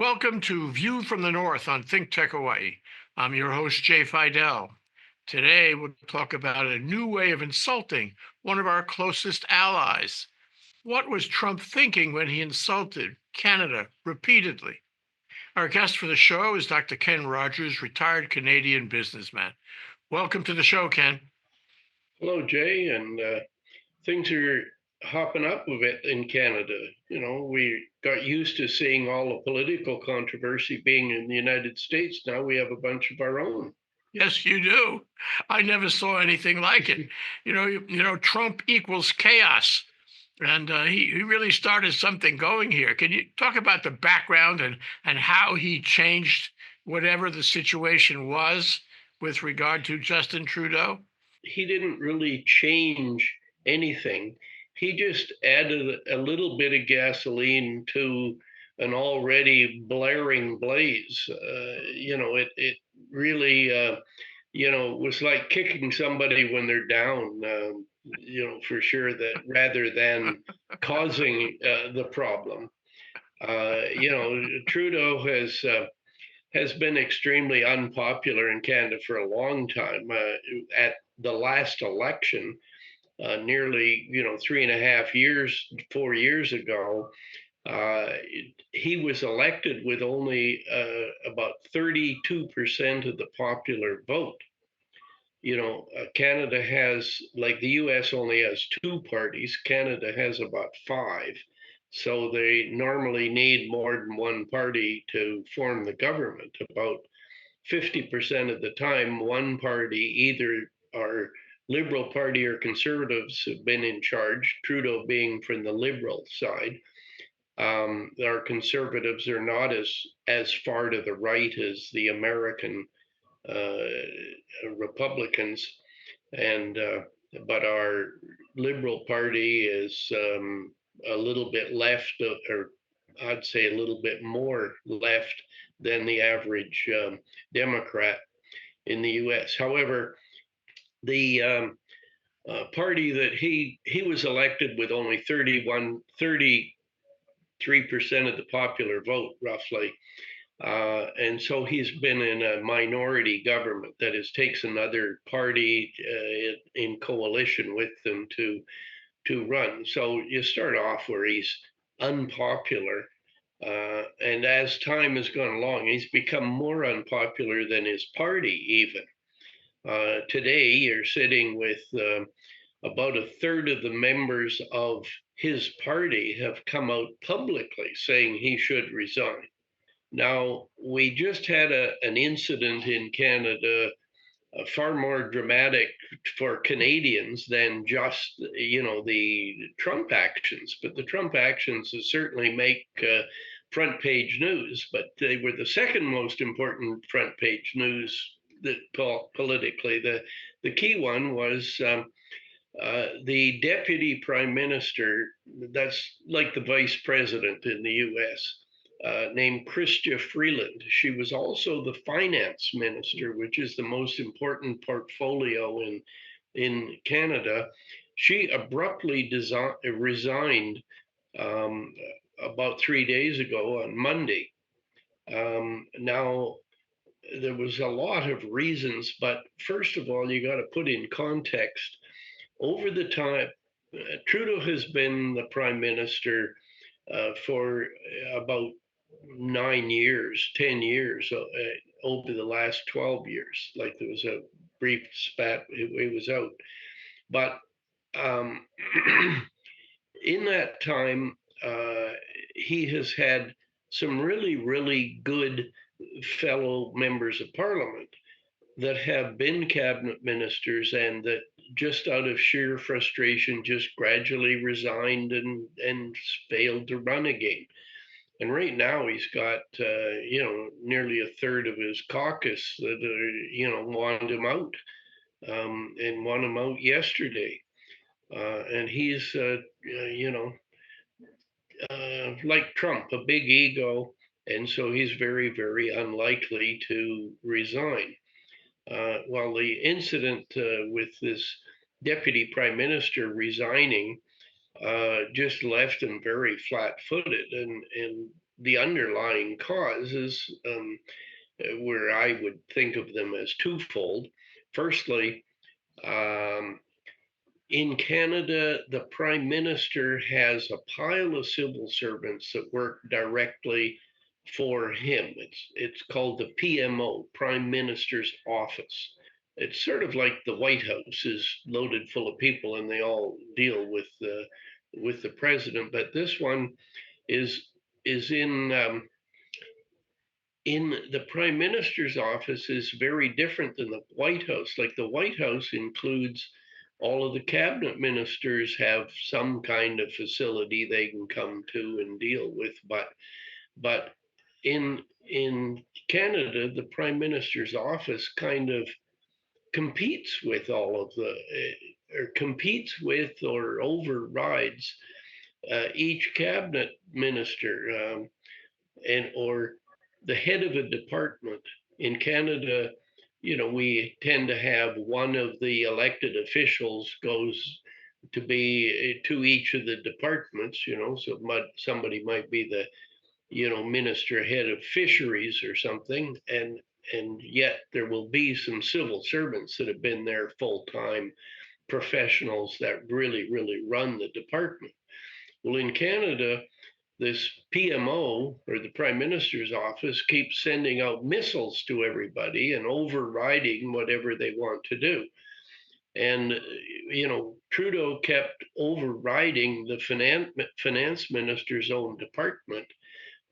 Welcome to View from the North on ThinkTech Hawaii. I'm your host, Jay Fidell. Today, we'll talk about a new way of insulting one of our closest allies. What was Trump thinking when he insulted Canada repeatedly? Our guest for the show is Dr. Ken Rogers, retired Canadian businessman. Welcome to the show, Ken. Hello, Jay, and things are hopping up a bit in Canada. We got used to seeing all the political controversy being in the United States. Now we have a bunch of our own. Yes, you do. I never saw anything like it. Trump equals chaos. And he really started something going here. Can you talk about the background and how he changed whatever the situation was with regard to Justin Trudeau? He didn't really change anything. He just added a little bit of gasoline to an already blaring blaze. It really, was like kicking somebody when they're down. For sure that rather than causing the problem. Trudeau has been extremely unpopular in Canada for a long time. At the last election, nearly 3.5 years, 4 years ago, uh, he was elected with only about 32% of the popular vote. Canada has, like the US only has two parties, Canada has about five. So they normally need more than one party to form the government. About 50% of the time, one party, either our Liberal Party or Conservatives, have been in charge, Trudeau being from the Liberal side. Our Conservatives are not as far to the right as the American uh, Republicans, and but our Liberal Party is a little bit left, or I'd say a little bit more left than the average Democrat in the U.S. However, the party that he was elected with only 33% of the popular vote, roughly. And so he's been in a minority government that is takes another party in coalition with them to run. So you start off where he's unpopular, and as time has gone along, he's become more unpopular than his party even. Today, you're sitting with about a third of the members of his party have come out publicly saying he should resign. Now, we just had an incident in Canada, far more dramatic for Canadians than just, the Trump actions. But the Trump actions certainly make front page news, but they were the second most important front page news that politically. The key one was the deputy prime minister, that's like the vice president in the US, named Chrystia Freeland. She was also the finance minister, which is the most important portfolio in Canada. She abruptly resigned um, about 3 days ago on Monday. Now, there was a lot of reasons, but first of all, you got to put in context. Over the time, Trudeau has been the prime minister for about 9 years, 10 years over the last 12 years. Like there was a brief spat, it was out. But um, in that time, he has had some really, really good fellow members of parliament that have been cabinet ministers and that just out of sheer frustration just gradually resigned and failed to run again. And right now he's got nearly a third of his caucus that want him out, and want him out yesterday. And he's like Trump, a big ego, and so he's very, very unlikely to resign. Well, the incident with this deputy prime minister resigning just left him very flat-footed, and the underlying causes, where I would think of them as twofold. Firstly, um, in Canada, the Prime Minister has a pile of civil servants that work directly for him. It's called the PMO, Prime Minister's Office. It's sort of like the White House is loaded full of people, and they all deal with the president. But this one is is in the prime minister's office is very different than the White House. Like the White House includes all of the cabinet ministers have some kind of facility they can come to and deal with, but in Canada, the prime minister's office kind of competes with all of the or competes with or overrides each cabinet minister. And or the head of a department. In Canada, we tend to have one of the elected officials goes to be to each of the departments. So somebody might be the minister head of fisheries or something, and yet there will be some civil servants that have been there full time professionals that really run the department. Well, in Canada, this PMO, or the Prime Minister's office, keeps sending out missiles to everybody and overriding whatever they want to do. And Trudeau kept overriding the finance minister's own department,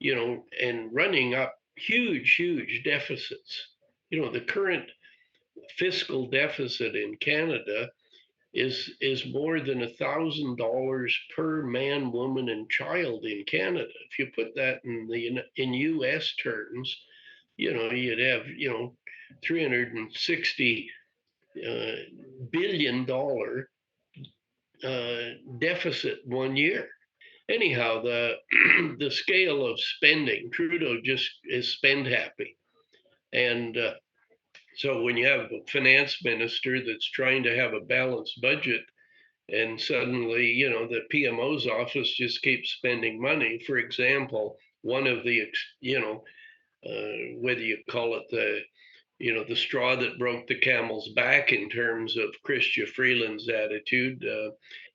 and running up huge deficits. The current fiscal deficit in Canada is more than $1,000 per man, woman, and child in Canada. If you put that in U.S. terms, you'd have 360 $1 billion deficit one year. Anyhow, the the scale of spending, Trudeau just is spend happy, and so when you have a finance minister that's trying to have a balanced budget, and suddenly, the PMO's office just keeps spending money. For example, one of the, whether you call it the straw that broke the camel's back in terms of Chrystia Freeland's attitude,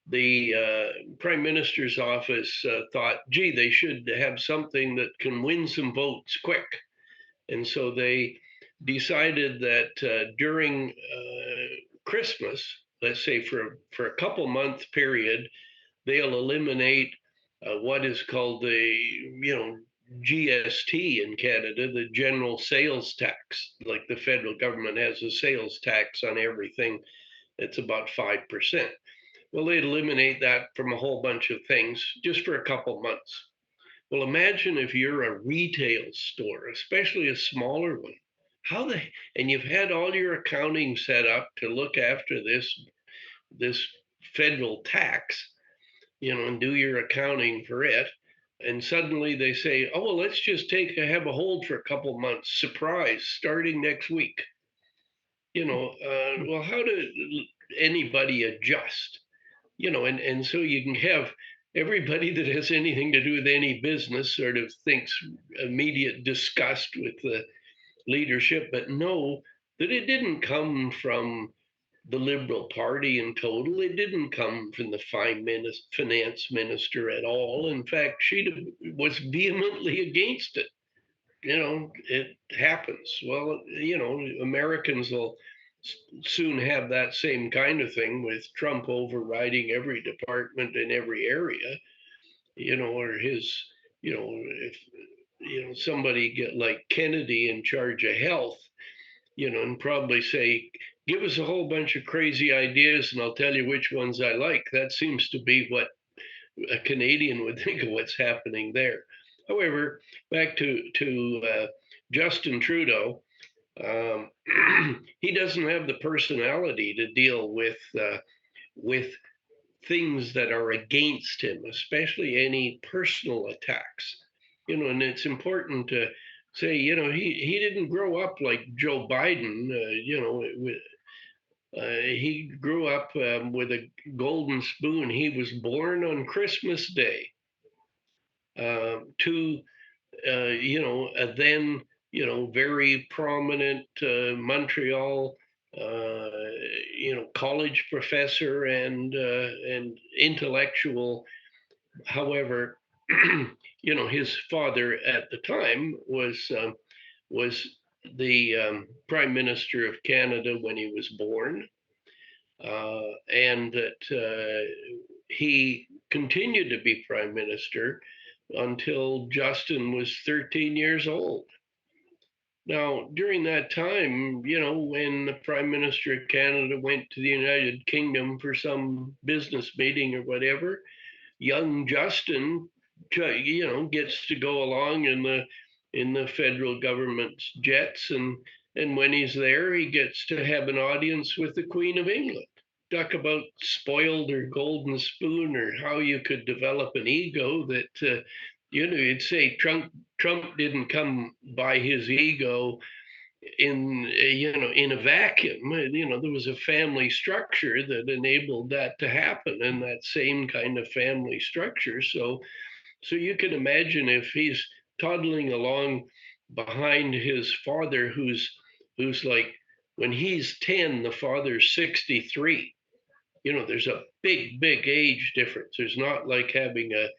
the prime minister's office thought, gee, they should have something that can win some votes quick. And so they decided that during Christmas, let's say for a couple month period, they'll eliminate what is called the GST in Canada, the general sales tax. Like the federal government has a sales tax on everything. It's about 5%. Well, they'd eliminate that from a whole bunch of things just for a couple months. Well, imagine if you're a retail store, especially a smaller one. And you've had all your accounting set up to look after this federal tax, and do your accounting for it. And suddenly they say, oh, well, let's just have a hold for a couple months. Surprise, starting next week. Well, how does anybody adjust? And so you can have everybody that has anything to do with any business sort of thinks immediate disgust with the leadership, but know that it didn't come from the Liberal Party in total. It didn't come from the finance minister at all. In fact, she was vehemently against it. It happens. Well, Americans will soon have that same kind of thing with Trump overriding every department in every area, or his, if somebody get like Kennedy in charge of health, and probably say, give us a whole bunch of crazy ideas and I'll tell you which ones I like. That seems to be what a Canadian would think of what's happening there. However, back to Justin Trudeau, um, he doesn't have the personality to deal with things that are against him, especially any personal attacks. And it's important to say, he didn't grow up like Joe Biden. He grew up with a golden spoon. He was born on Christmas Day to then very prominent Montreal college professor and intellectual. However, his father at the time was the Prime Minister of Canada when he was born, and that he continued to be Prime Minister until Justin was 13 years old. Now, during that time, when the Prime Minister of Canada went to the United Kingdom for some business meeting or whatever, young Justin, gets to go along in the federal government's jets, and when he's there, he gets to have an audience with the Queen of England. Talk about spoiled or golden spoon, or how you could develop an ego that you'd say Trump didn't come by his ego in a vacuum. There was a family structure that enabled that to happen, and that same kind of family structure. So you can imagine if he's toddling along behind his father, who's like, when he's 10, the father's 63. There's a big age difference. There's not like having a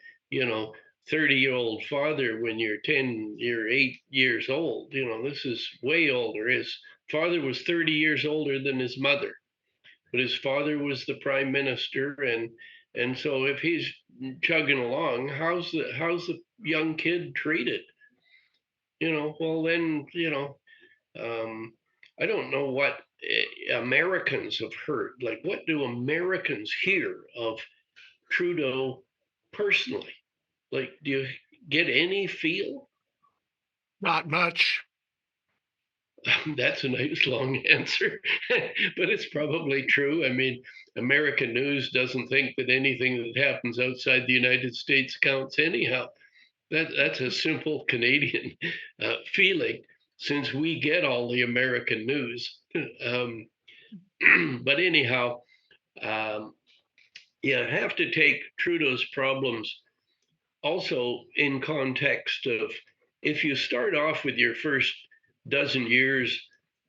30-year-old father when you're 8 years old. This is way older. His father was 30 years older than his mother, but his father was the prime minister, and so if he's chugging along, how's the young kid treated? Well, then, um, I don't know what Americans have heard. Like, what do Americans hear of Trudeau personally? Like, do you get any feel? Not much. That's a nice long answer, but it's probably true. I mean, American news doesn't think that anything that happens outside the United States counts anyhow. That's a simple Canadian feeling, since we get all the American news. Um, but anyhow, um, you have to take Trudeau's problems also in context of, if you start off with your first dozen years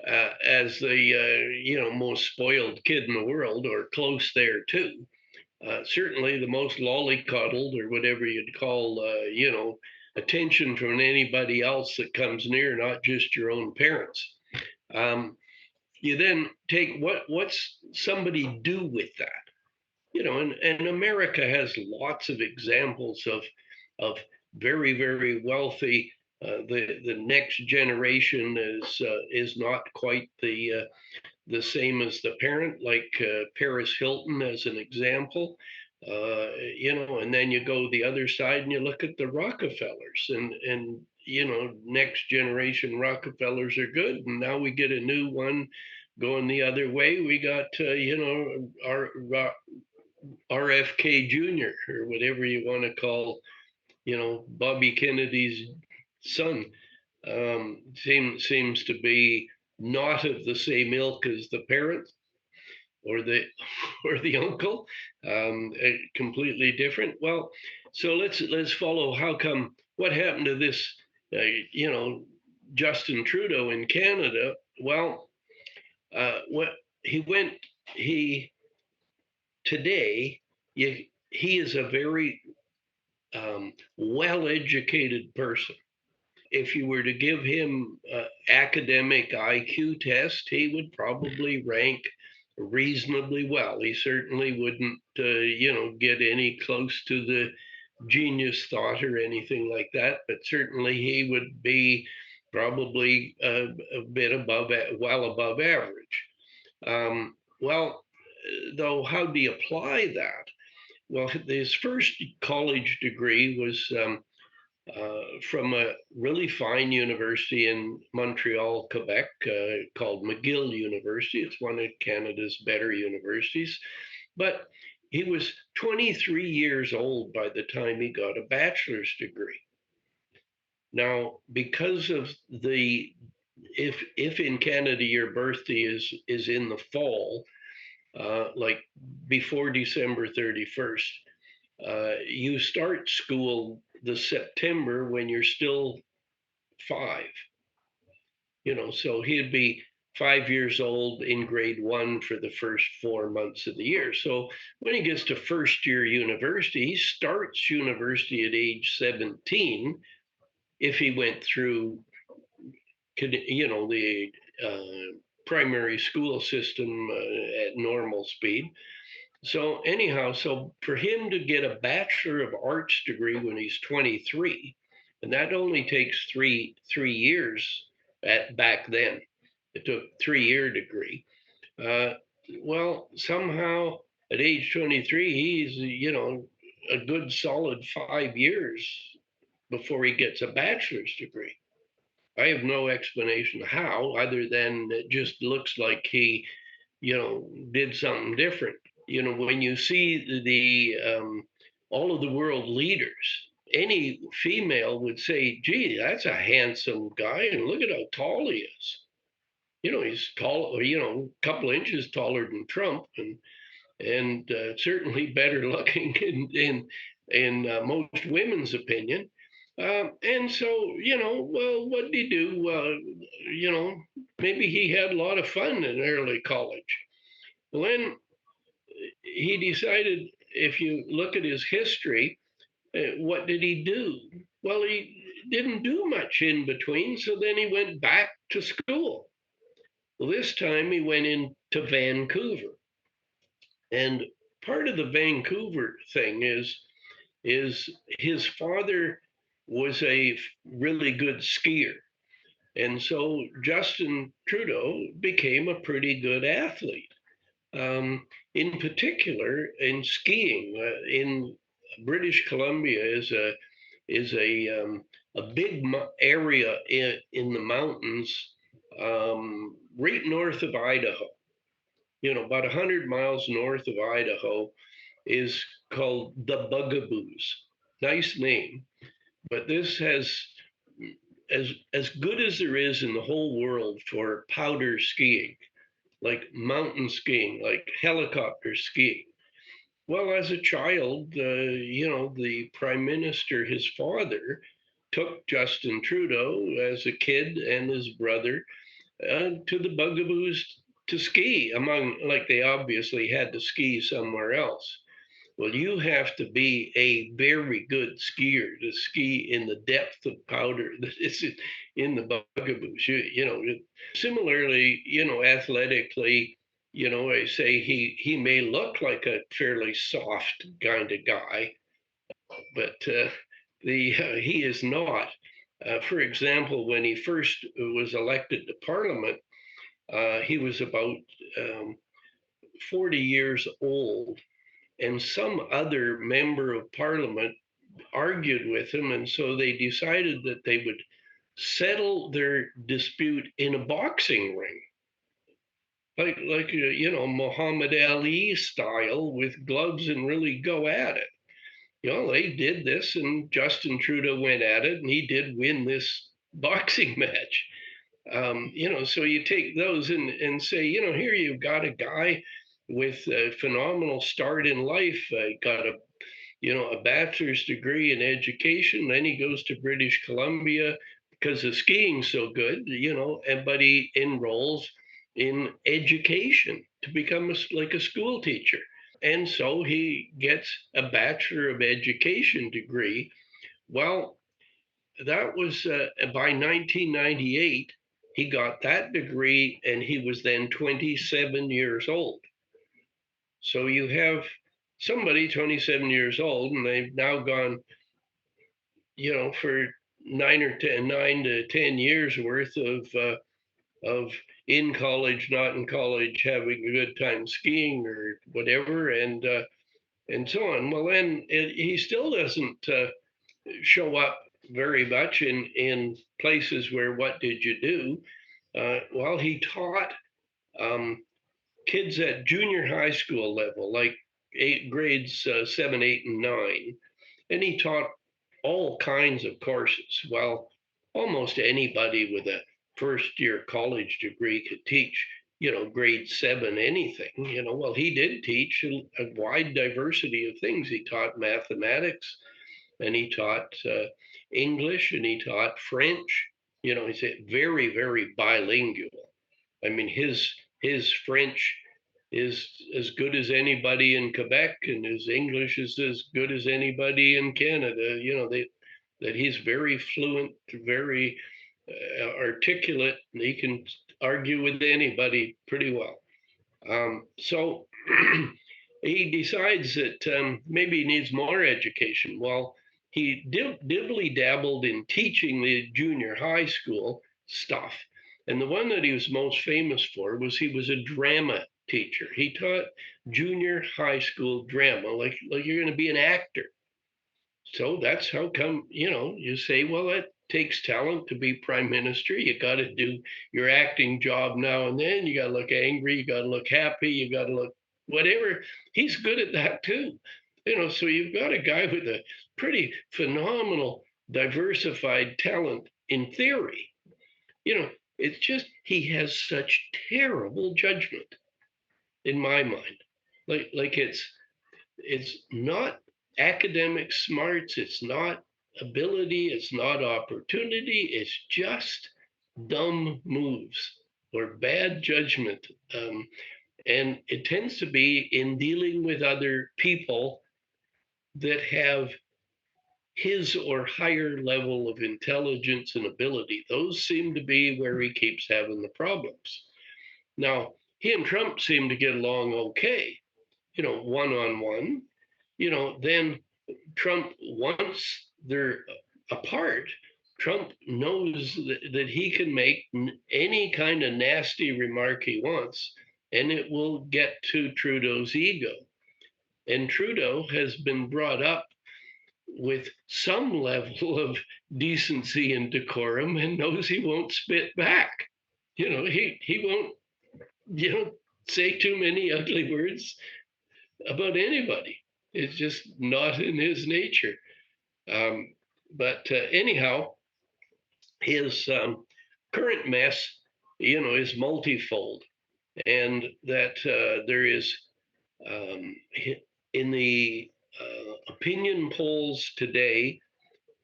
as the most spoiled kid in the world, or close there too, certainly the most lollycoddled, or whatever you'd call attention from anybody else that comes near, not just your own parents. Um, you then take what's somebody do with that? And America has lots of examples of very, very wealthy. The next generation is not quite the same as the parent, like Paris Hilton as an example. And then you go the other side and you look at the Rockefellers, and next generation Rockefellers are good, and now we get a new one going the other way. We got our RFK Jr., or whatever you want to call, Bobby Kennedy's son. Seems to be not of the same ilk as the parent, or the or the uncle. Completely different. Well, so let's follow. How come? What happened to this? Justin Trudeau in Canada. Well, what he went he today. He is a very well-educated person. If you were to give him an academic IQ test, he would probably rank reasonably well. He certainly wouldn't, get any close to the genius thought or anything like that, but certainly he would be probably a bit well above average. Well, though, how do you apply that? Well, his first college degree was from a really fine university in Montreal, Quebec, called McGill University. It's one of Canada's better universities. But he was 23 years old by the time he got a bachelor's degree. Now, because of if in Canada your birthday is in the fall, like before December 31st, you start school the September when you're still 5. So he'd be 5 years old in grade 1 for the first 4 months of the year. So when he gets to first year university, he starts university at age 17 if he went through, the primary school system at normal speed. So anyhow, so for him to get a Bachelor of Arts degree when he's 23, and that only takes three years back then. It took 3 year degree. Uh, well, somehow at age 23, he's a good solid 5 years before he gets a bachelor's degree. I have no explanation how, other than it just looks like he did something different. When you see all of the world leaders, any female would say, "Gee, that's a handsome guy, and look at how tall he is." He's tall, a couple inches taller than Trump, and certainly better looking in most women's opinion. And so, well, what did he do? Maybe he had a lot of fun in early college. Well, then he decided, if you look at his history, what did he do? Well, he didn't do much in between. So then he went back to school. Well, this time he went into Vancouver. And part of the Vancouver thing is his father was a really good skier. And so Justin Trudeau became a pretty good athlete. In particular, in skiing, in British Columbia is a big area in the mountains, right north of Idaho. About 100 miles north of Idaho is called the Bugaboos. Nice name, but this has as good as there is in the whole world for powder skiing, like mountain skiing, like helicopter skiing. Well, as a child, the prime minister, his father, took Justin Trudeau as a kid and his brother to the Bugaboos to ski. Like, they obviously had to ski somewhere else. Well, you have to be a very good skier to ski in the depth of powder that is in the Bugaboos. Similarly, athletically, I say he may look like a fairly soft kind of guy, but he is not. For example, when he first was elected to Parliament, he was about 40 years old, and some other member of Parliament argued with him, and so they decided that they would settle their dispute in a boxing ring, like Muhammad Ali style, with gloves, and really go at it. They did this, and Justin Trudeau went at it, and he did win this boxing match. So you take those and say, here you've got a guy with a phenomenal start in life, got a bachelor's degree in education. Then he goes to British Columbia because the skiing's so good, but he enrolls in education to become like a school teacher. And so he gets a Bachelor of Education degree. Well, that was by 1998, he got that degree, and he was then 27 years old. So you have somebody 27 years old, and they've now gone, for 9 to 10 years worth of in college, not in college, having a good time skiing or whatever, and so on. Well, then he still doesn't show up very much in places where, what did you do? Well, he taught kids at junior high school level, like grades 7, 8, and 9, and he taught all kinds of courses. Well, almost anybody with a first year college degree could teach, grade 7 anything. Well, he did teach a wide diversity of things. He taught mathematics, and he taught English, and he taught French. He's very, very bilingual. I mean, his French is as good as anybody in Quebec, and his English is as good as anybody in Canada. That he's very fluent, very articulate, and he can argue with anybody pretty well. So he decides that maybe he needs more education. Well, he dibbly dabbled in teaching the junior high school stuff. And the one that he was most famous for was he was a drama teacher. He taught junior high school drama, like you're going to be an actor. So that's how come, you say, well, it takes talent to be prime minister. You got to do your acting job now and then. You got to look angry. You got to look happy. You got to look whatever. He's good at that too. So you've got a guy with a pretty phenomenal, diversified talent in theory. It's just he has such terrible judgment in my mind. Like it's not academic smarts, it's not ability, it's not opportunity, it's just dumb moves or bad judgment. And it tends to be in dealing with other people that have his or higher level of intelligence and ability. Those seem to be where he keeps having the problems. Now, he and Trump seem to get along okay, one on one. Then Trump, once they're apart, Trump knows that he can make any kind of nasty remark he wants, and it will get to Trudeau's ego. And Trudeau has been brought up with some level of decency and decorum and knows he won't spit back. He won't, say too many ugly words about anybody. It's just not in his nature. But anyhow, his current mess, is multifold, and that there is in the opinion polls today,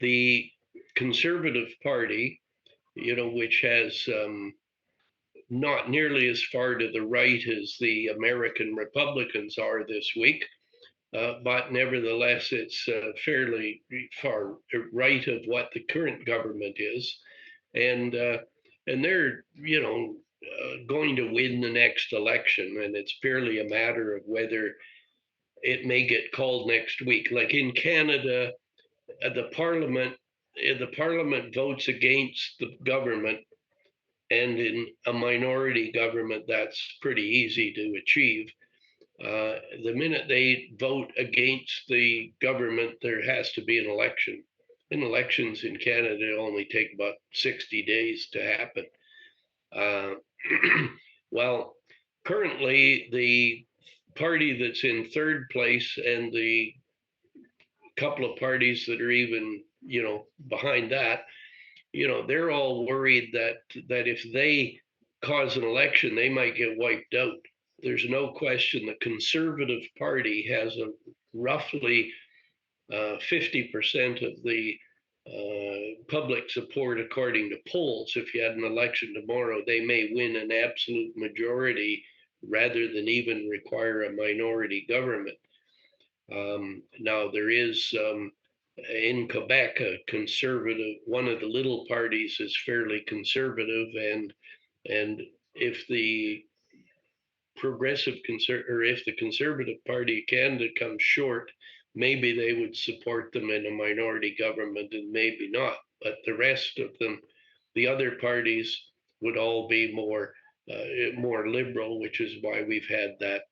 the Conservative Party, which has not nearly as far to the right as the American Republicans are this week, but nevertheless, it's fairly far right of what the current government is, and they're going to win the next election, and it's purely a matter of whether it may get called next week. Like in Canada, the parliament votes against the government, and in a minority government, that's pretty easy to achieve. The minute they vote against the government, there has to be an election. And elections in Canada only take about 60 days to happen. Well, currently, the party that's in third place and the couple of parties that are even, behind that, they're all worried that if they cause an election, they might get wiped out. There's no question the Conservative Party has a roughly 50% of the public support according to polls. If you had an election tomorrow, they may win an absolute majority rather than even require a minority government. Now, there is in Quebec a conservative, one of the little parties is fairly conservative, and if the if the Conservative Party of Canada comes short, maybe they would support them in a minority government and maybe not. But the rest of them, the other parties, would all be more liberal, which is why we've had that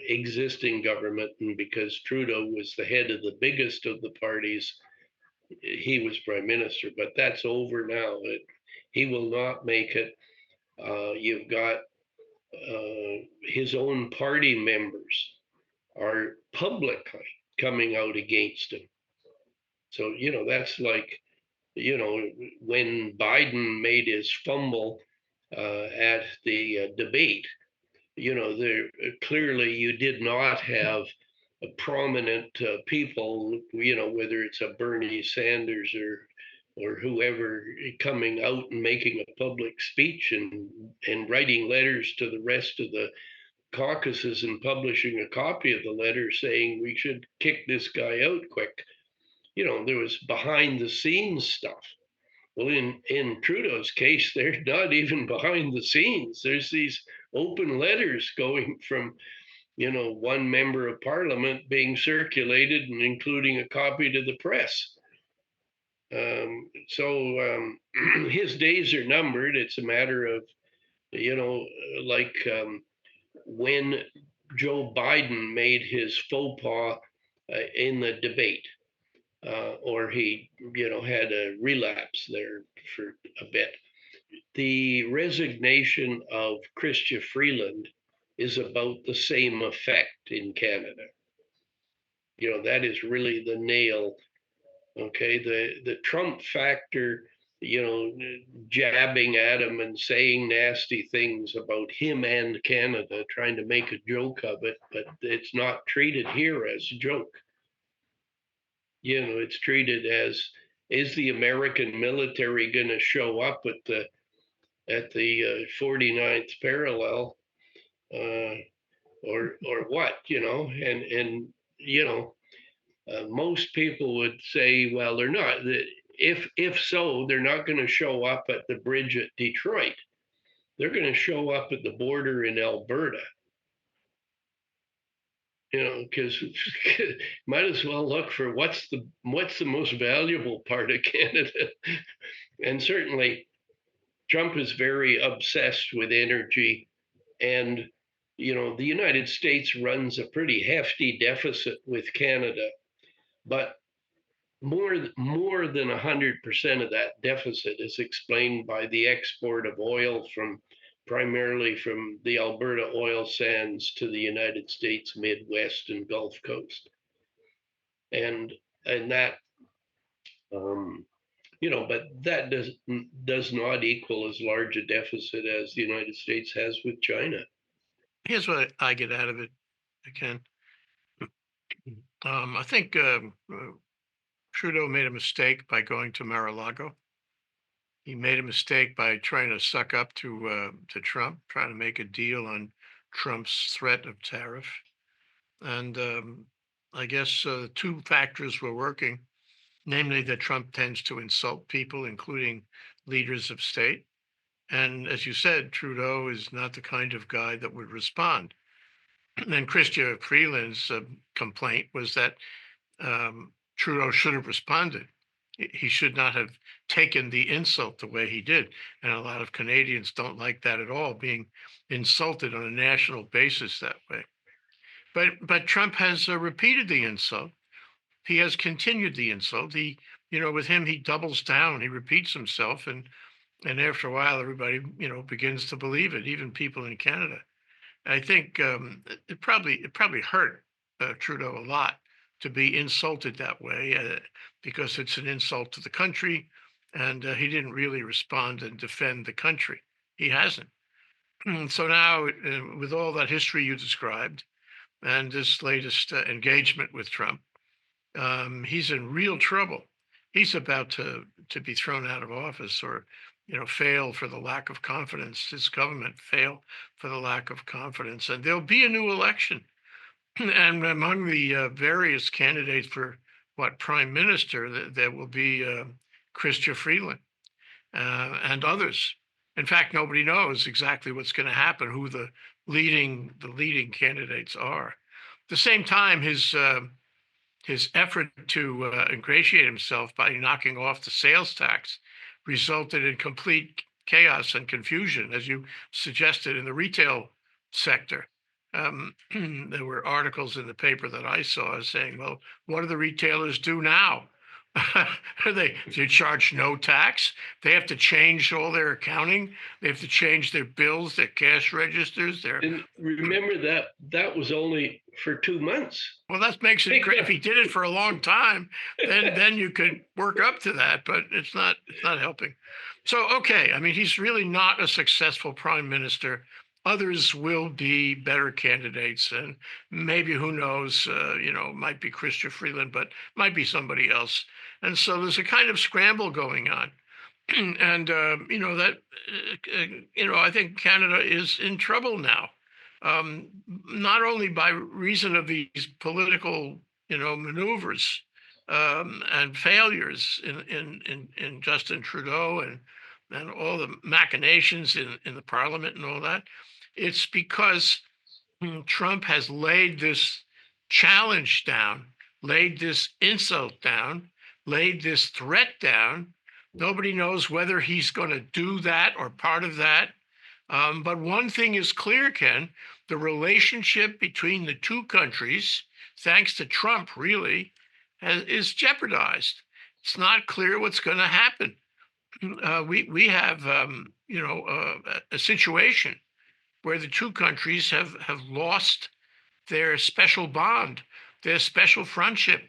existing government, and because Trudeau was the head of the biggest of the parties, he was prime minister. But that's over now. He will not make it. You've got his own party members are publicly coming out against him. So, that's like, when Biden made his fumble at the debate, there clearly you did not have prominent people, whether it's a Bernie Sanders or whoever, coming out and making a public speech and writing letters to the rest of the caucuses and publishing a copy of the letter saying we should kick this guy out quick. There was behind the scenes stuff. Well, in Trudeau's case, they're not even behind the scenes. There's these open letters going from, one member of parliament being circulated and including a copy to the press. So his days are numbered. It's a matter of, like when Joe Biden made his faux pas in the debate, or he, had a relapse there for a bit. The resignation of Chrystia Freeland is about the same effect in Canada. That is really the nail. Okay, the Trump factor, jabbing at him and saying nasty things about him and Canada, trying to make a joke of it, but it's not treated here as a joke. It's treated as, is the American military going to show up at the 49th parallel, or what? Most people would say, well, they're not. If so, they're not going to show up at the bridge at Detroit. They're going to show up at the border in Alberta. Because might as well look for what's the most valuable part of Canada. And certainly Trump is very obsessed with energy, and the United States runs a pretty hefty deficit with Canada, but more than 100% of that deficit is explained by the export of oil primarily from the Alberta oil sands to the United States Midwest and Gulf Coast, and that but that does not equal as large a deficit as the United States has with China. Here's what I get out of it, Ken. I think Trudeau made a mistake by going to Mar-a-Lago. He made a mistake by trying to suck up to Trump, trying to make a deal on Trump's threat of tariff. And I guess two factors were working, namely that Trump tends to insult people, including leaders of state. And as you said, Trudeau is not the kind of guy that would respond. And Chrystia Freeland's complaint was that Trudeau should have responded. He should not have taken the insult the way he did. And a lot of Canadians don't like that at all, being insulted on a national basis that way. But Trump has repeated the insult. He has continued the insult. With him, he doubles down. He repeats himself, and after a while, everybody, begins to believe it. Even people in Canada. I think it probably hurt Trudeau a lot to be insulted that way, because it's an insult to the country, and he didn't really respond and defend the country. He hasn't. So now, with all that history you described, and this latest engagement with Trump, he's in real trouble. He's about to be thrown out of office, or fail for the lack of confidence. His government fail for the lack of confidence, and there'll be a new election. And among the various candidates for prime minister, there will be Chrystia Freeland and others. In fact, nobody knows exactly what's going to happen, who the leading candidates are. At the same time, his effort to ingratiate himself by knocking off the sales tax resulted in complete chaos and confusion, as you suggested, in the retail sector. There were articles in the paper that I saw saying, well, what do the retailers do now? They charge no tax. They have to change all their accounting. They have to change their bills, their cash registers. And remember that was only for 2 months. Well, that makes it great. If he did it for a long time, then you could work up to that. But it's not helping. So okay, I mean, he's really not a successful prime minister others will be better candidates, and maybe, who knows, might be Chrystia Freeland, but might be somebody else. And so there's a kind of scramble going on. And I think Canada is in trouble now, not only by reason of these political maneuvers and failures in Justin Trudeau and all the machinations in the parliament and all that. It's because Trump has laid this challenge down, laid this insult down, laid this threat down. Nobody knows whether he's going to do that or part of that. But one thing is clear, Ken, the relationship between the two countries, thanks to Trump, really, is jeopardized. It's not clear what's going to happen. We have, a situation where the two countries have lost their special bond, their special friendship.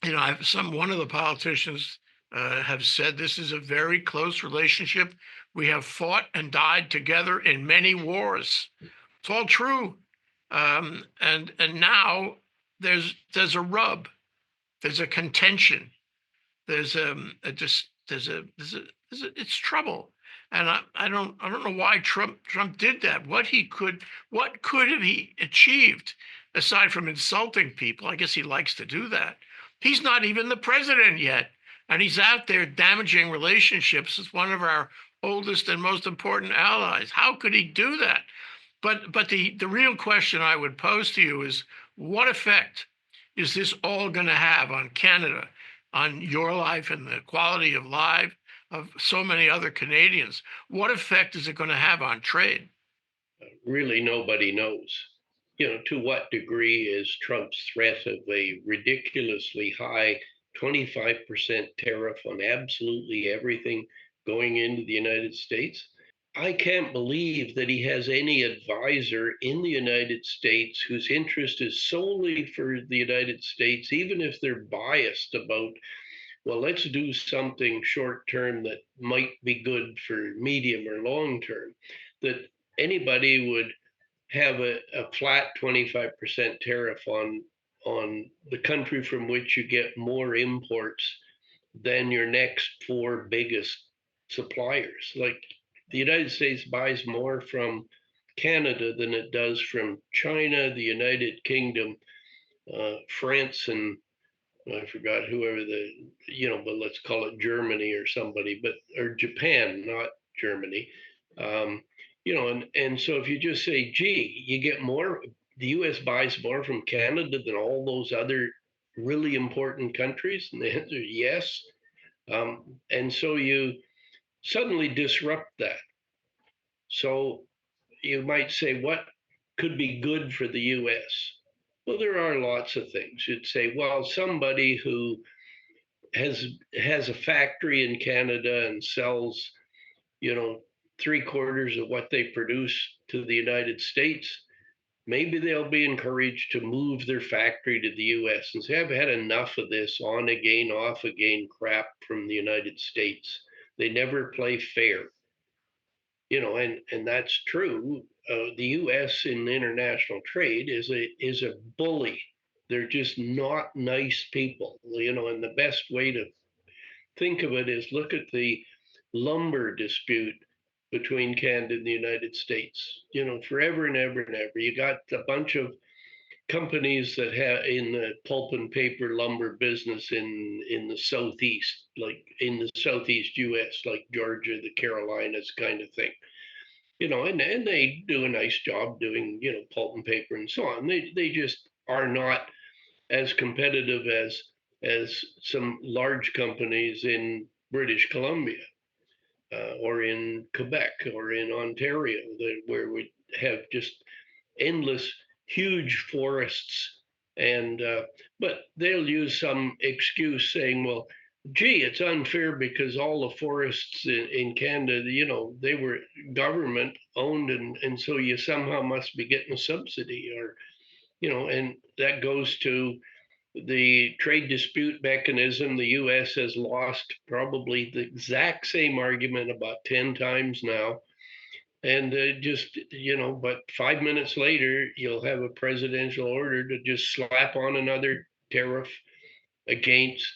One of the politicians have said this is a very close relationship. We have fought and died together in many wars. It's all true. And now there's a rub, there's a contention, there's it's trouble. And I don't know why Trump did that. What could have he achieved aside from insulting people? I guess he likes to do that. He's not even the president yet, and he's out there damaging relationships with one of our oldest and most important allies. How could he do that? But the real question I would pose to you is, what effect is this all going to have on Canada, on your life and the quality of life of so many other Canadians? What effect is it going to have on trade? Really, nobody knows. To what degree is Trump's threat of a ridiculously high 25% tariff on absolutely everything going into the United States? I can't believe that he has any advisor in the United States whose interest is solely for the United States, even if they're biased about, well, let's do something short term that might be good for medium or long term, that anybody would have a flat 25% tariff on the country from which you get more imports than your next four biggest suppliers. Like, the United States buys more from Canada than it does from China, the United Kingdom, France, and I forgot whoever but let's call it Germany or somebody, or Japan, not Germany. And so if you just say, gee, you get more, the US buys more from Canada than all those other really important countries, and the answer is yes. And so you suddenly disrupt that. So you might say, what could be good for the US? Well, there are lots of things. You'd say, well, somebody who has a factory in Canada and sells, 3/4 of what they produce to the United States, maybe they'll be encouraged to move their factory to the US and say, I've had enough of this on again, off again crap from the United States. They never play fair. And that's true. The U.S. in international trade is a bully. They're just not nice people. And the best way to think of it is, look at the lumber dispute between Canada and the United States. Forever and ever and ever, you got a bunch of companies that have in the pulp and paper lumber business in the southeast, like in the southeast U.S., like Georgia, the Carolinas, kind of thing. And they do a nice job doing, pulp and paper and so on. They just are not as competitive as some large companies in British Columbia, or in Quebec or in Ontario, where we have just endless, huge forests. And but they'll use some excuse saying, well, gee, it's unfair because all the forests in Canada, they were government owned, and so you somehow must be getting a subsidy, or, and that goes to the trade dispute mechanism. The US has lost probably the exact same argument about 10 times now. And but 5 minutes later, you'll have a presidential order to just slap on another tariff against,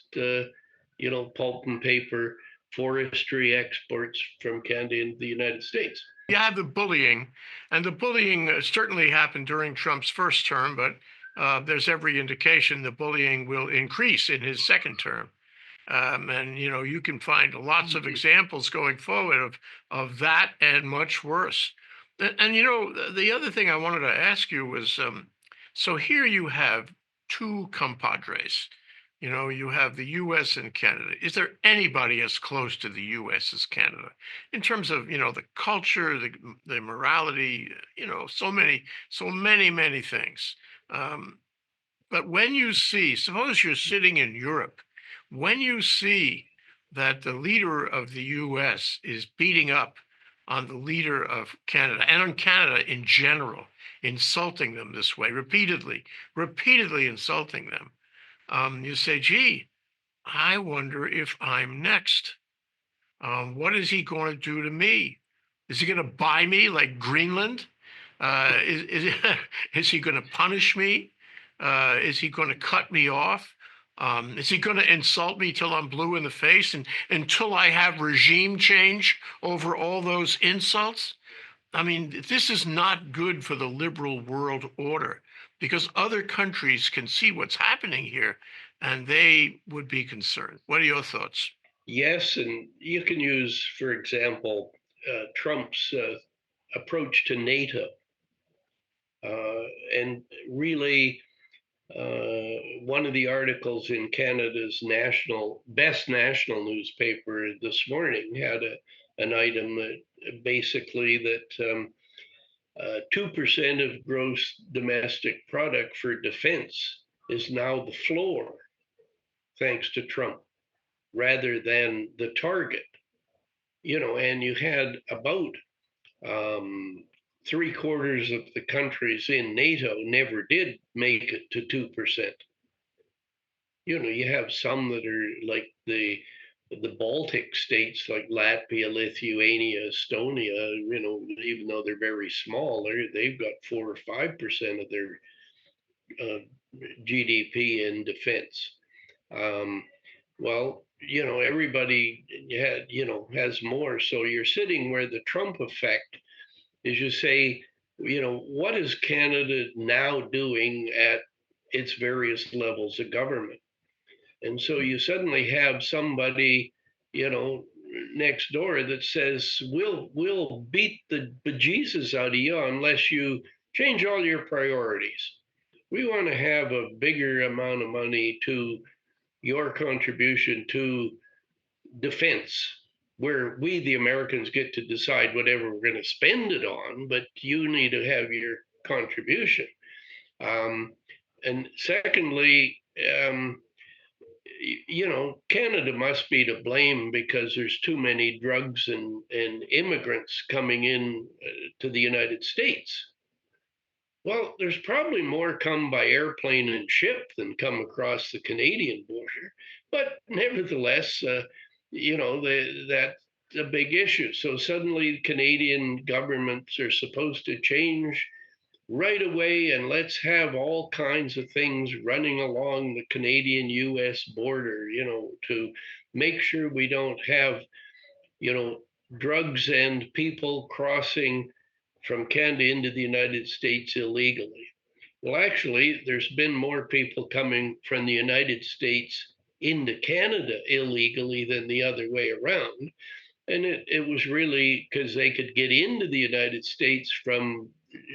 pulp and paper forestry exports from Canada into the United States. You have the bullying, and the bullying certainly happened during Trump's first term, but there's every indication the bullying will increase in his second term. And you can find lots of examples going forward of that and much worse. And the other thing I wanted to ask you was, so here you have two compadres. You have the U.S. and Canada. Is there anybody as close to the U.S. as Canada in terms of the culture, the morality, so many things. Um, but when you see, suppose you're sitting in Europe, when you see that the leader of the US is beating up on the leader of Canada and on Canada in general, insulting them this way repeatedly insulting them, you say, gee, I wonder if I'm next. What is he going to do to me? Is he going to buy me like Greenland? Is is he going to punish me? Is he going to cut me off? Is he going to insult me till I'm blue in the face and until I have regime change over all those insults? I mean, this is not good for the liberal world order because other countries can see what's happening here and they would be concerned. What are your thoughts? Yes, and you can use, for example, Trump's approach to NATO. And really, one of the articles in Canada's best national newspaper this morning had an item that basically that 2% of gross domestic product for defense is now the floor, thanks to Trump, rather than the target. And you had about um, 3/4 of the countries in NATO never did make it to 2%. You have some that are like the Baltic states, like Latvia, Lithuania, Estonia. Even though they're very small, they've got 4 or 5% of their uh, GDP in defense. Um, well, everybody has more. So you're sitting where the Trump effect is. You say, what is Canada now doing at its various levels of government? And so you suddenly have somebody, you know, next door that says, we'll beat the bejesus out of you unless you change all your priorities. We want to have a bigger amount of money to your contribution to defense, where we, the Americans, get to decide whatever we're going to spend it on, but you need to have your contribution. And secondly, Canada must be to blame because there's too many drugs and immigrants coming in to the United States. Well, there's probably more come by airplane and ship than come across the Canadian border. But nevertheless, that's a big issue. So suddenly Canadian governments are supposed to change right away, and let's have all kinds of things running along the Canadian US border, to make sure we don't have, you know, drugs and people crossing from Canada into the United States illegally. Well, actually, there's been more people coming from the United States into Canada illegally than the other way around. And it was really because they could get into the United States from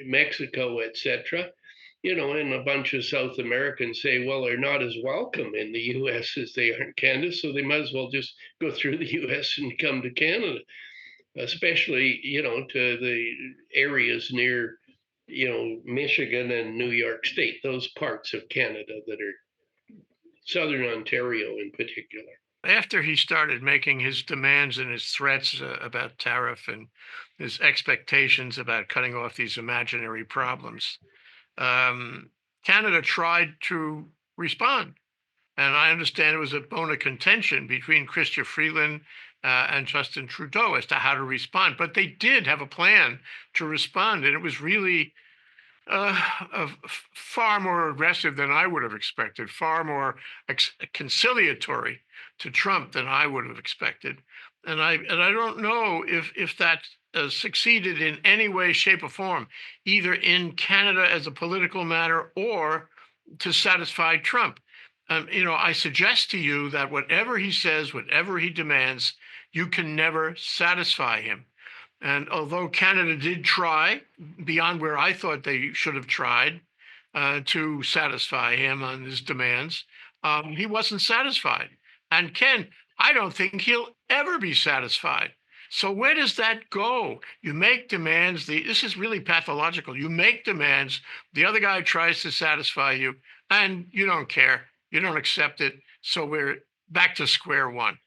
Mexico, etc. And a bunch of South Americans say, well, they're not as welcome in the US as they are in Canada, so they might as well just go through the US and come to Canada, especially, to the areas near, Michigan and New York State, those parts of Canada that are Southern Ontario in particular. After he started making his demands and his threats about tariff and his expectations about cutting off these imaginary problems, um, Canada tried to respond. And I understand it was a bone of contention between Chrystia Freeland and Justin Trudeau as to how to respond. But they did have a plan to respond, and it was really far more aggressive than I would have expected, far more conciliatory to Trump than I would have expected. And I don't know if that succeeded in any way, shape, or form, either in Canada as a political matter or to satisfy Trump. I suggest to you that whatever he says, whatever he demands, you can never satisfy him. And although Canada did try beyond where I thought they should have tried to satisfy him on his demands, he wasn't satisfied. And Ken, I don't think he'll ever be satisfied. So where does that go? You make demands. This is really pathological. You make demands. The other guy tries to satisfy you, and you don't care. You don't accept it. So we're back to square one.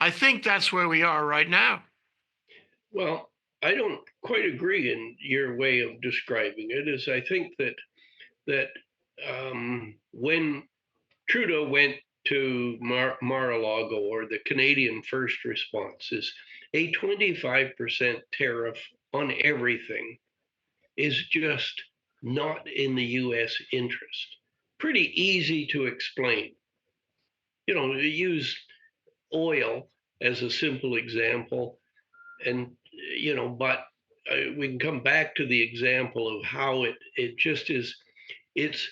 I think that's where we are right now. Well, I don't quite agree in your way of describing it. Is I think that when Trudeau went to Mar-a-Lago, or the Canadian first response, is a 25% tariff on everything is just not in the US interest. Pretty easy to explain. Use oil as a simple example, and but we can come back to the example of how it just is. It's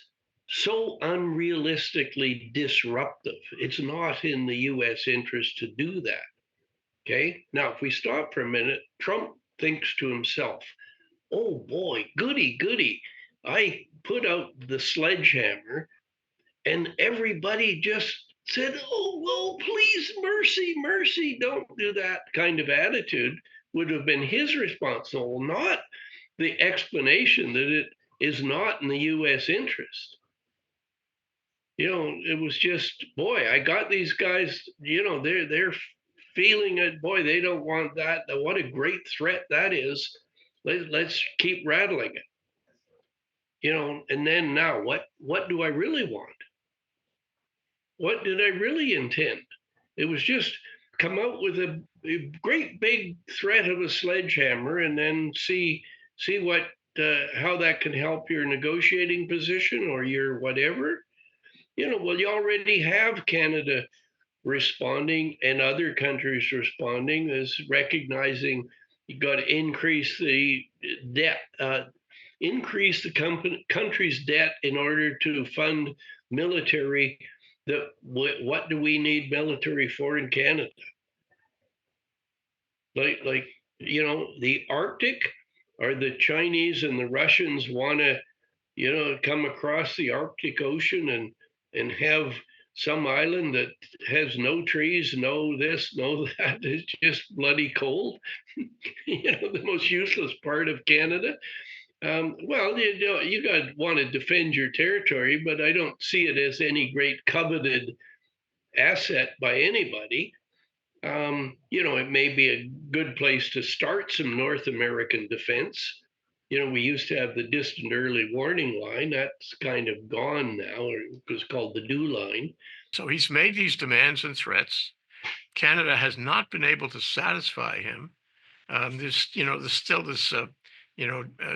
so unrealistically disruptive. It's not in the US interest to do that. Okay. Now, if we stop for a minute, Trump thinks to himself, oh boy, goody, goody. I put out the sledgehammer and everybody just said, oh, well, please, mercy, mercy, don't do that kind of attitude would have been his response. So, not the explanation that it is not in the US interest. It was just, boy, I got these guys, they're feeling it. Boy, they don't want that. What a great threat that is. Let's keep rattling it. And then now what do I really want? What did I really intend? It was just come out with a great big threat of a sledgehammer, and then see what how that can help your negotiating position or your whatever. Well, you already have Canada responding and other countries responding, is recognizing you got to increase the debt, increase the country's debt in order to fund military. What do we need military for in Canada? Like the Arctic, or the Chinese and the Russians want to come across the Arctic Ocean and have some island that has no trees, no this, no that. It's just bloody cold. The most useless part of Canada. Well, you got want to defend your territory, but I don't see it as any great coveted asset by anybody. It may be a good place to start some North American defense. We used to have the distant early warning line. That's kind of gone now, or it was called the DEW line. So he's made these demands and threats. Canada has not been able to satisfy him. There's still this,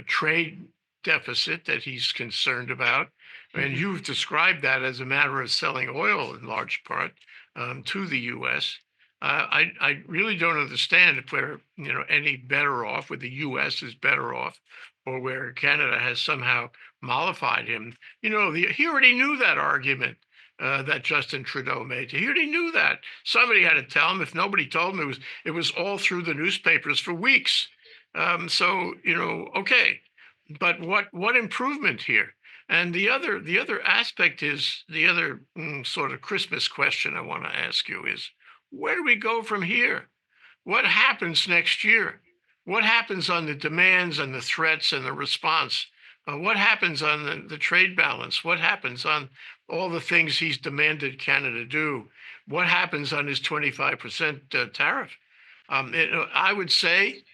trade deficit that he's concerned about. And you've described that as a matter of selling oil in large part to the U.S. I really don't understand if we're, any better off, where the U.S. is better off, or where Canada has somehow mollified him. He already knew that argument that Justin Trudeau made. He already knew that. Somebody had to tell him. If nobody told him, it was all through the newspapers for weeks. So okay, but what improvement here? And the other aspect is the other sort of Christmas question I want to ask you is, where do we go from here? What happens next year? What happens on the demands and the threats and the response? What happens on the trade balance? What happens on all the things he's demanded Canada do? What happens on his 25% tariff? I would say,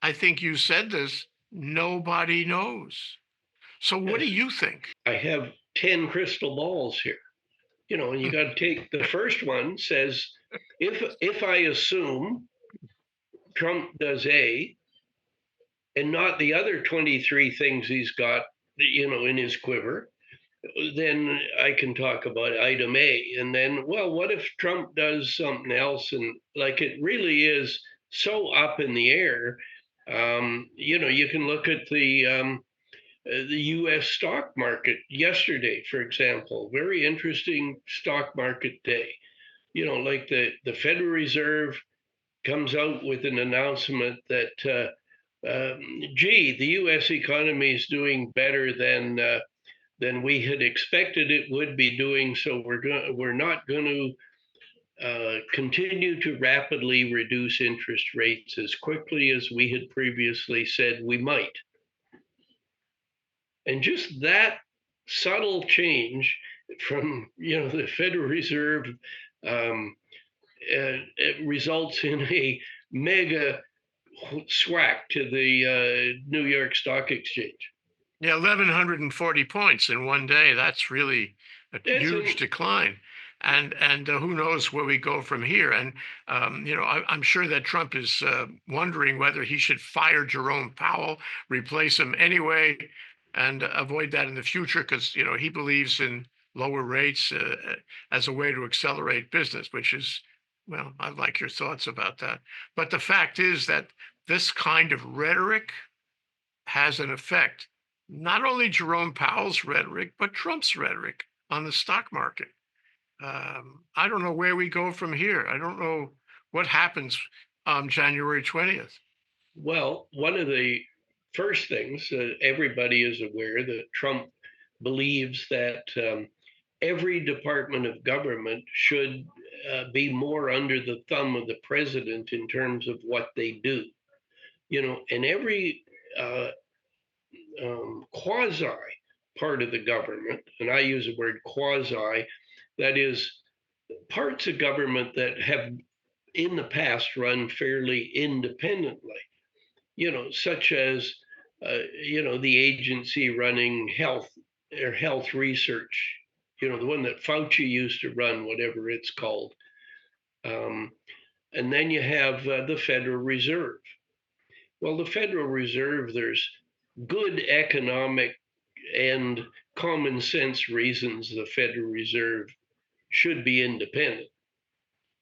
I think you said this, nobody knows. So what do you think? I have 10 crystal balls here. And you got to take the first one says, if I assume Trump does A and not the other 23 things he's got, in his quiver, then I can talk about item A. And then, well, what if Trump does something else? And like it really is so up in the air. You can look at the U.S. stock market yesterday, for example. Very interesting stock market day. Like the Federal Reserve comes out with an announcement that, gee, the U.S. economy is doing better than we had expected it would be doing. So we're not going to continue to rapidly reduce interest rates as quickly as we had previously said we might. And just that subtle change from the Federal Reserve, it results in a mega swack to the New York Stock Exchange. Yeah, 1,140 points in one day. That's really a huge decline. And who knows where we go from here? And I'm sure that Trump is wondering whether he should fire Jerome Powell, replace him anyway, and avoid that in the future because he believes in lower rates as a way to accelerate business, which is, well, I like your thoughts about that. But the fact is that this kind of rhetoric has an effect, not only Jerome Powell's rhetoric, but Trump's rhetoric on the stock market. I don't know where we go from here. I don't know what happens on January 20th. Well, one of the first things everybody is aware that Trump believes that every department of government should be more under the thumb of the president in terms of what they do. And every quasi part of the government, and I use the word quasi, that is parts of government that have in the past run fairly independently, such as, the agency running health or health research, the one that Fauci used to run, whatever it's called. And then you have the Federal Reserve. Well, the Federal Reserve, there's good economic and common sense reasons the Federal Reserve should be independent.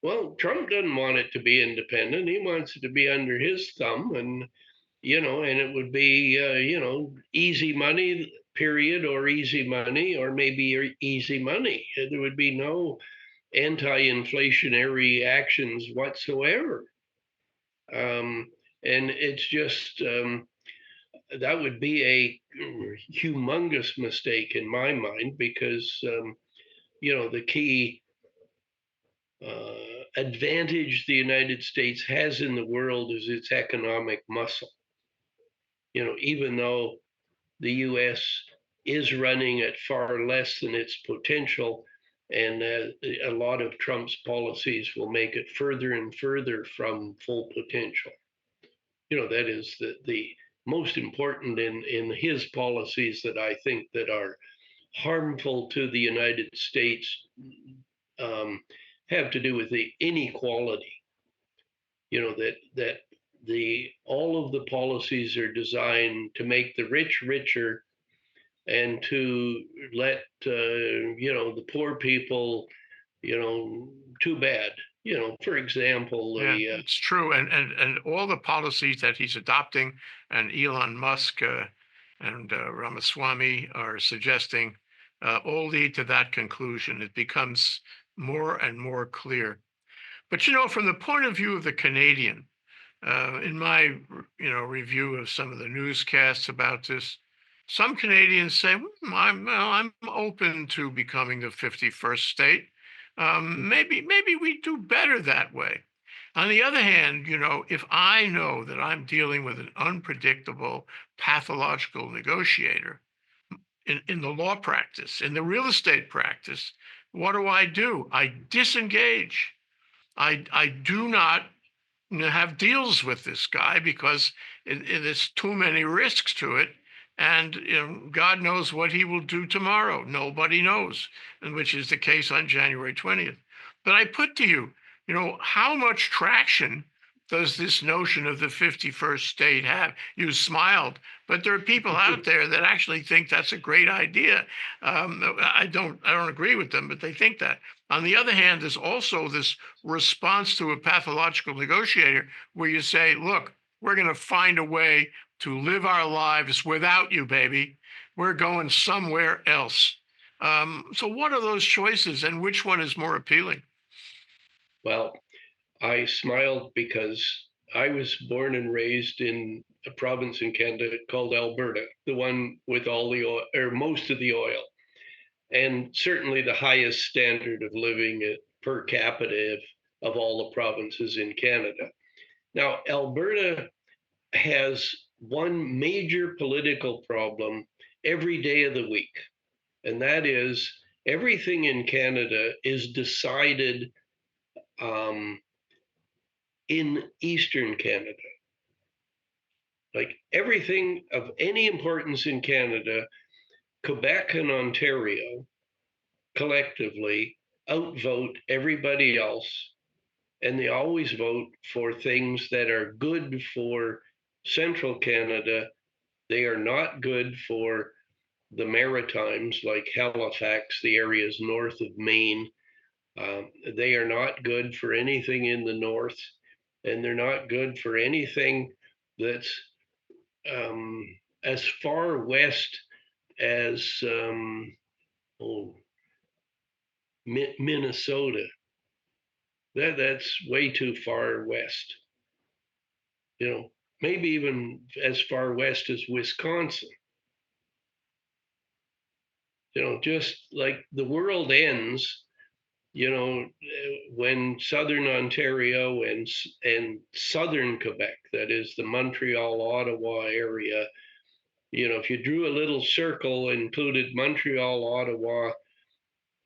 Well, Trump doesn't want it to be independent. He wants it to be under his thumb, and and it would be easy money, period, or easy money, or maybe easy money. There would be no anti-inflationary actions whatsoever. And it's just that would be a humongous mistake in my mind because the key advantage the United States has in the world is its economic muscle. Even though the U.S. is running at far less than its potential, and a lot of Trump's policies will make it further and further from full potential. That is the most important in his policies that I think that are harmful to the United States have to do with the inequality. That all of the policies are designed to make the rich richer and to let the poor people, too bad. For example, Yeah, it's true, and all the policies that he's adopting, and Elon Musk and Ramaswamy are suggesting, all lead to that conclusion. It becomes more and more clear. But from the point of view of the Canadian, in my review of some of the newscasts about this, some Canadians say, I'm open to becoming the 51st state. Maybe we do better that way. On the other hand, if I know that I'm dealing with an unpredictable pathological negotiator in the law practice, in the real estate practice, what do? I disengage. I do not have deals with this guy because there's too many risks to it. And God knows what he will do tomorrow. Nobody knows, and which is the case on January 20th. But I put to you, how much traction does this notion of the 51st state have? You smiled, but there are people out there that actually think that's a great idea. I don't agree with them, but they think that. On the other hand, there's also this response to a pathological negotiator where you say, look, we're going to find a way to live our lives without you, baby. We're going somewhere else. So what are those choices and which one is more appealing? Well, I smiled because I was born and raised in a province in Canada called Alberta, the one with all the oil, or most of the oil, and certainly the highest standard of living per capita of all the provinces in Canada. Now, Alberta has one major political problem every day of the week, and that is everything in Canada is decided um, in Eastern Canada. Like everything of any importance in Canada, Quebec and Ontario collectively outvote everybody else, and they always vote for things that are good for Central Canada. They are not good for the Maritimes, like Halifax, the areas north of Maine. They are not good for anything in the north, and they're not good for anything that's um, as far west as oh, Minnesota. That's way too far west. You know, maybe even as far west as Wisconsin. You know, just like the world ends. You know, when southern Ontario and southern Quebec, that is the Montreal, Ottawa area, you know, if you drew a little circle, included Montreal, Ottawa,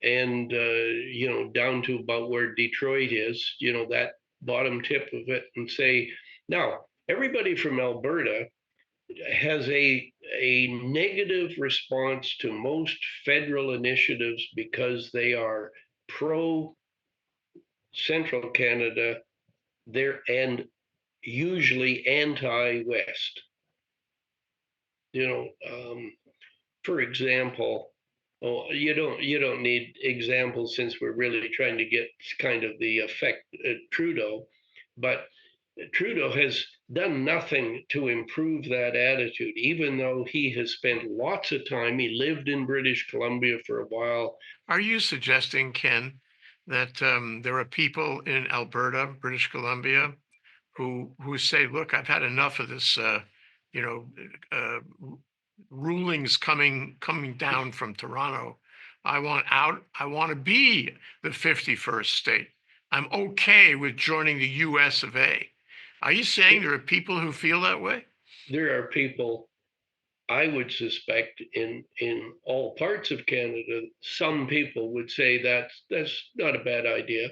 and you know, down to about where Detroit is, you know, that bottom tip of it, and say, now everybody from Alberta has a negative response to most federal initiatives because they are pro Central Canada, there and usually anti-West. You know, for example, oh, you don't need examples since we're really trying to get kind of the effect Trudeau, but Trudeau has done nothing to improve that attitude, even though he has spent lots of time. He lived in British Columbia for a while. Are you suggesting, Ken, that there are people in Alberta, British Columbia, who say, "Look, I've had enough of this, you know, rulings coming down from Toronto. I want out. I want to be the 51st state. I'm okay with joining the U.S. of A." Are you saying there are people who feel that way? There are people, I would suspect, in all parts of Canada, some people would say that that's not a bad idea.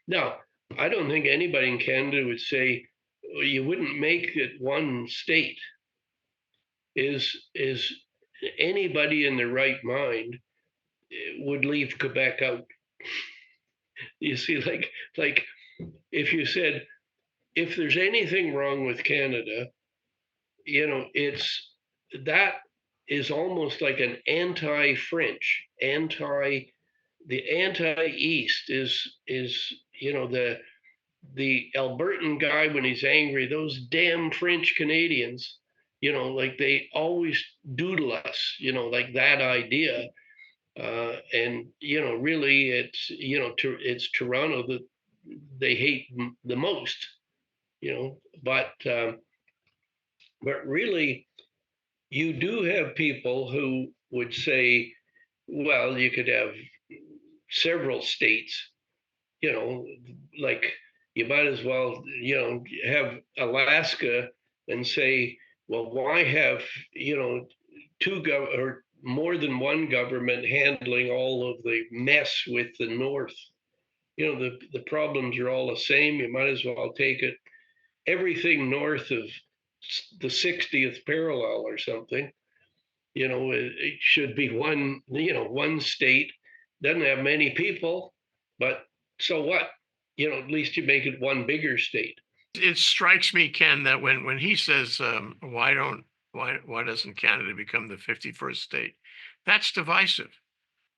Now, I don't think anybody in Canada would say, well, you wouldn't make it one state. Is anybody in their right mind would leave Quebec out? You see, like if you said, if there's anything wrong with Canada, you know, it's that is almost like an anti-French, the anti-East is you know, the Albertan guy when he's angry, those damn French Canadians, you know, like they always doodle us, you know, like that idea. And you know, really, it's you know, it's Toronto that they hate the most, you know, but really, you do have people who would say, well, you could have several states, you know, like you might as well, you know, have Alaska and say, well, why have, you know, or more than one government handling all of the mess with the North? You know, the problems are all the same. You might as well take it everything north of the 60th parallel or something. You know, it should be one, you know, one state, doesn't have many people, but so what? You know, at least you make it one bigger state. It strikes me, Ken, that when he says, why doesn't Canada become the 51st state? That's divisive.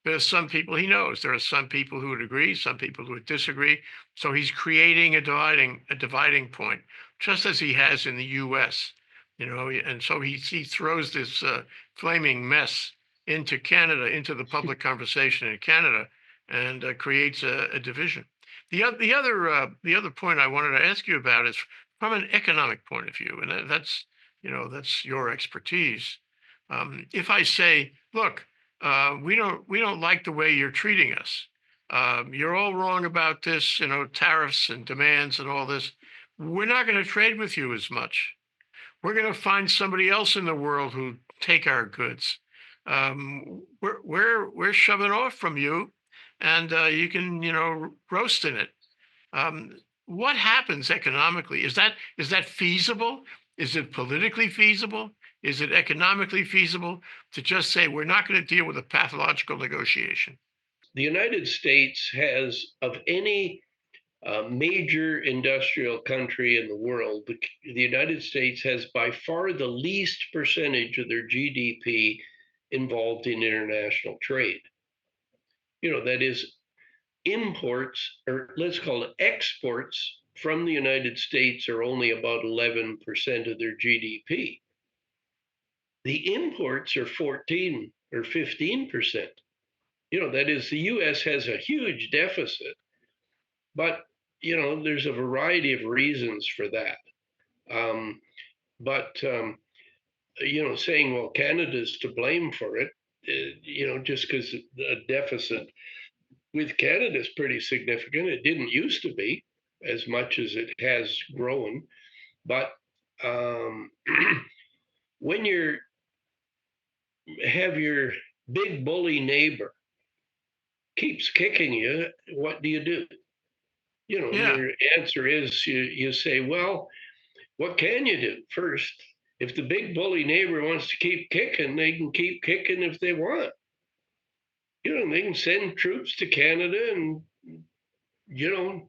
There's some people he knows. There are some people who would agree, some people who would disagree. So he's creating a dividing point, just as he has in the U.S. And so he throws this flaming mess into Canada, into the public conversation in Canada, and creates a division. The other point I wanted to ask you about is from an economic point of view, and that's your expertise. If I say, look, we don't like the way you're treating us. You're all wrong about this, tariffs and demands and all this. We're not going to trade with you as much. We're going to find somebody else in the world who take our goods. We're shoving off from you, and you can roast in it. What happens economically? Is that feasible? Is it politically feasible? Is it economically feasible to just say we're not going to deal with a pathological negotiation? The United States has, of any major industrial country in the world, the United States has by far the least percentage of their GDP involved in international trade. That is imports, or let's call it exports from the United States, are only about 11% of their GDP. The imports are 14 or 15%. That is, the US has a huge deficit, but there's a variety of reasons for that. But saying, well, Canada's to blame for it, just because the deficit with Canada is pretty significant. It didn't used to be as much as it has grown. But when you have your big bully neighbor keeps kicking you, what do? Yeah. Your answer is you say, well, what can you do? First, if the big bully neighbor wants to keep kicking, they can keep kicking if they want. They can send troops to Canada and,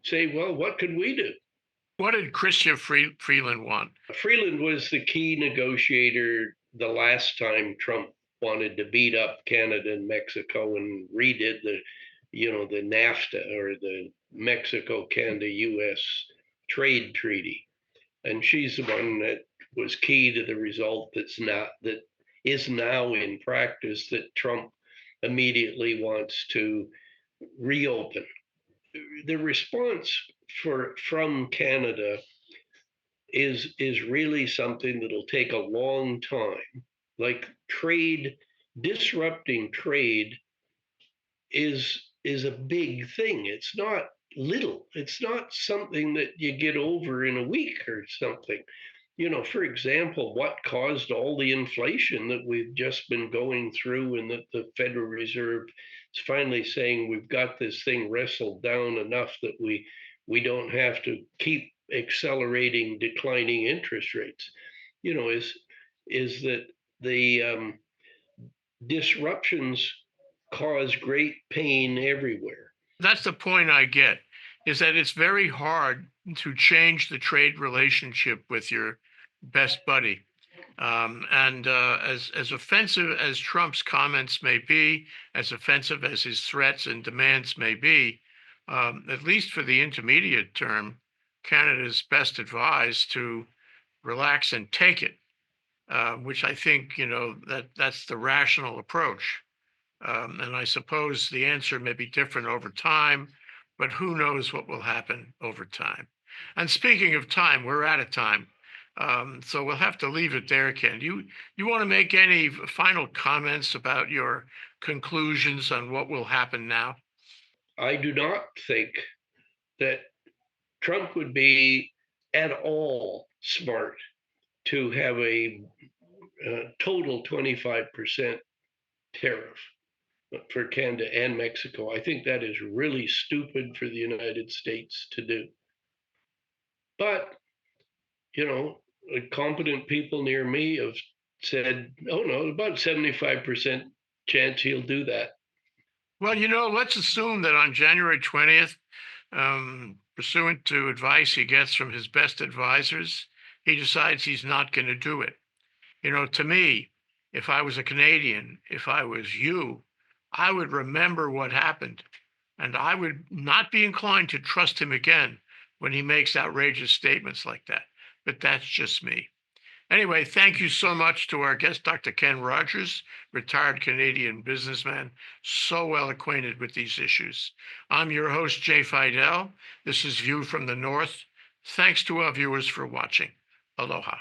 say, well, what could we do? What did Chrystia Freeland want? Freeland was the key negotiator the last time Trump wanted to beat up Canada and Mexico and redid the NAFTA, or the Mexico-Canada-US trade treaty. And she's the one that was key to the result that is now in practice, that Trump immediately wants to reopen. The response from Canada is really something that'll take a long time. Like disrupting trade is a big thing. It's not little. It's not something that you get over in a week or something. For example, what caused all the inflation that we've just been going through, and that the Federal Reserve is finally saying we've got this thing wrestled down enough that we don't have to keep accelerating declining interest rates, is that the disruptions cause great pain everywhere. That's the point I get, is that it's very hard to change the trade relationship with your best buddy. And as offensive as Trump's comments may be, as offensive as his threats and demands may be, at least for the intermediate term, Canada is best advised to relax and take it, which I think that's the rational approach. And I suppose the answer may be different over time, but who knows what will happen over time. And speaking of time, we're out of time. So we'll have to leave it there, Ken. You want to make any final comments about your conclusions on what will happen now? I do not think that Trump would be at all smart to have a total 25% tariff for Canada and Mexico. I think that is really stupid for the United States to do. But, competent people near me have said, oh no, about 75% chance he'll do that. Well, let's assume that on January 20th, pursuant to advice he gets from his best advisors, he decides he's not going to do it. To me, if I was a Canadian, if I was you, I would remember what happened, and I would not be inclined to trust him again when he makes outrageous statements like that. But that's just me. Anyway, thank you so much to our guest, Dr. Ken Rogers, retired Canadian businessman, so well acquainted with these issues. I'm your host, Jay Fidell. This is View from the North. Thanks to our viewers for watching. Aloha.